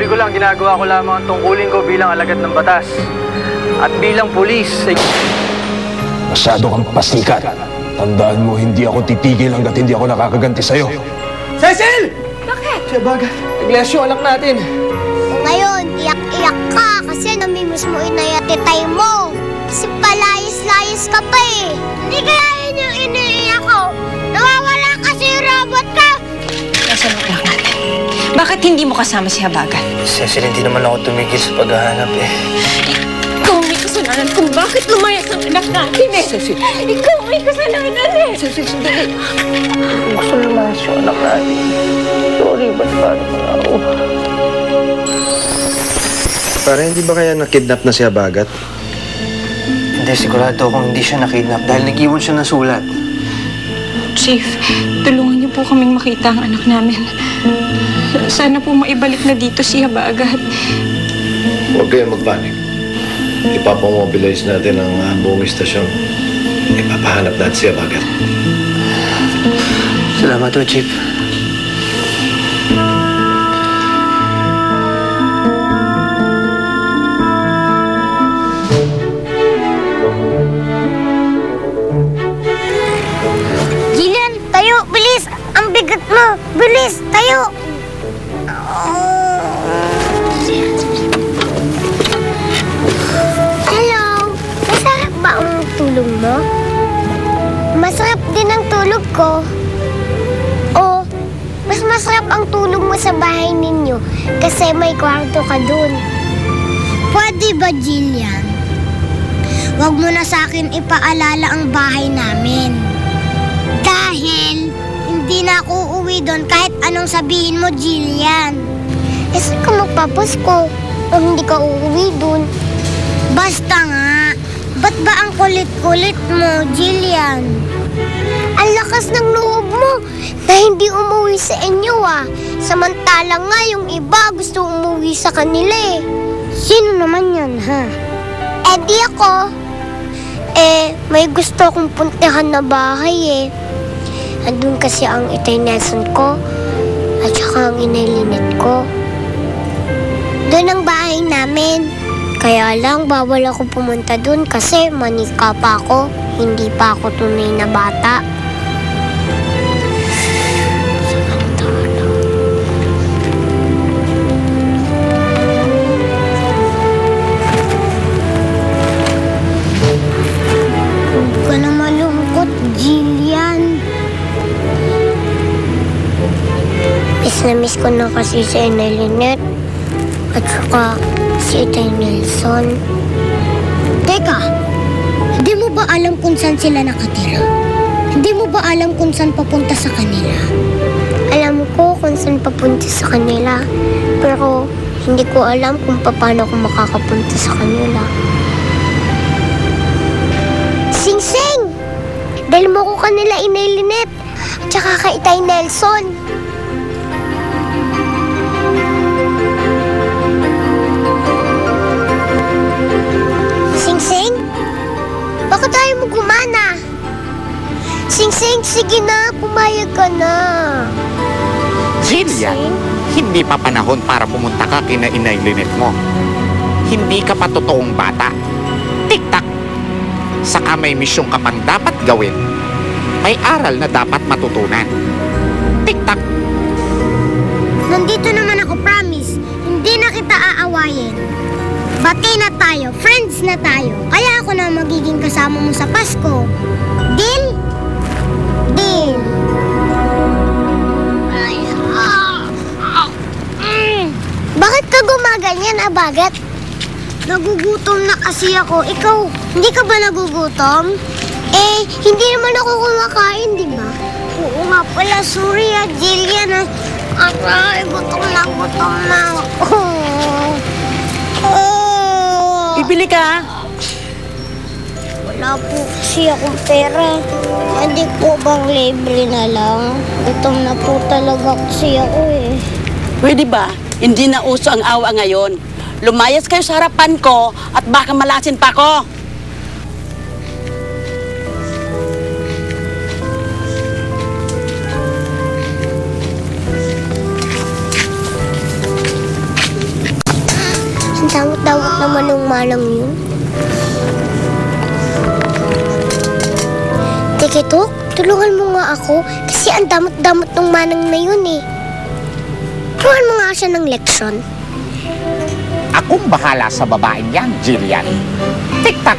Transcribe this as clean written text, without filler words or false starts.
Sabi ko lang, ginagawa ko lamang ang tungkulin ko bilang alagad ng batas. At bilang pulis, Masyado kang pasikat. Tandaan mo, hindi ako titigil hanggat hindi ako nakakaganti sa'yo. Cecil! Bakit? Siya bagay. Iglesia, anak natin. Ngayon, iyak-iyak ka kasi namimiss mo inay at titay mo. Kasi palayas-layas ka pa eh. Hindi kaya yun yung iniiyak ko. Nawawala kasi yung robot ka. Nasaan ang anak natin? Bakit hindi mo kasama si Habagat? Cecil, hindi naman ako tumigil sa paghahanap eh. Ikaw may kasalanan kung bakit lumayas ang anak natin eh. Cecil. Ikaw may kasalanan eh. Cecil, sandali. Gusto lumayas yung anak natin. Sorry, ba't paano mo ako? Para hindi ba kaya nakidnap na si Habagat? Hindi, sigurado akong hindi siya nakidnap dahil nag-iwan siya ng sulat. Chief, tulungan niyo po kaming makita ang anak namin. Sana po maibalik na dito si Habagat. Huwag kayong magpanik. Ipapamobilize natin ang buong istasyon. Ipapahanap natin si Habagat. Salamat po, Chief. Jillian, tayo, bilis! Ang bigat mo! Bilis, tayo! Hello! Masarap ba ang tulog mo? Masarap din ang tulog ko. O, mas masarap ang tulog mo sa bahay ninyo kasi may kwarto ka dun. Pwede ba, Jillian? Huwag mo na sa akin ipaalala ang bahay namin. Dahil hindi na ako uuwi doon kahit anong sabihin mo, Jillian. Eh, saan ka magpapasko kung hindi ka uuwi doon? Basta nga, ba't ba ang kulit-kulit mo, Jillian? Ang lakas ng loob mo na hindi umuwi sa inyo Samantalang nga yung iba gusto umuwi sa kanila eh. Sino naman yan, ha? Eh di ako. May gusto akong puntahan na bahay eh. Andun kasi ang itay Nelson ko at saka ang inay Lynette ko. Doon ang bahay namin. Kaya lang bawal ako pumunta doon kasi manika pa ako. Hindi pa ako tunay na bata. Huwag ka na malungkot, Jillian. Miss ko na kasi si Inay Lynette at saka si Itay Nelson. Teka, hindi mo ba alam kung saan sila nakatira? Hindi mo ba alam kung saan papunta sa kanila? Alam ko kung saan papunta sa kanila, pero hindi ko alam kung paano ko makakapunta sa kanila. Sing-sing! Dahil mo ko kanila Inay Lynette at saka kay Itay Nelson. Sing-sing? Baka tayo mo gumana. Sing-sing, sige na, pumayag ka na. Jillian, hindi pa panahon para pumunta ka kina Inay Lynette mo. Hindi ka pa totoong bata. Tik-tak! Saka may misyong ka pang dapat gawin. May aral na dapat matutunan. Tik-tak! Nandito naman ako, promise. Hindi na kita aawayin. Bati na tayo, friends na tayo. Kaya ako na magiging kasama mo sa Pasko. Deal? Deal. Bakit ka gumaganyan, Habagat? Nagugutom na kasi ako. Ikaw, hindi ka ba nagugutom? Hindi naman ako kumakain, di ba? Oo nga pala, sorry Jillian. Aray, gutom na ako. Bibili ka? Wala po kasi akong pera. Hindi po bang libre na lang? Gutom na po talaga kasi ako eh. Pwede ba? Hindi na uso ang awa ngayon. Lumayas kayo sa harapan ko at baka malasin pa ko. damot-damot naman ng manang yun. Tikitok, tulungan mo nga ako kasi ang damot-damot ng manang na yun eh. Turuan mo nga siya ng leksyon. Akong bahala sa babaeng yan, Jillian. Tik-tak!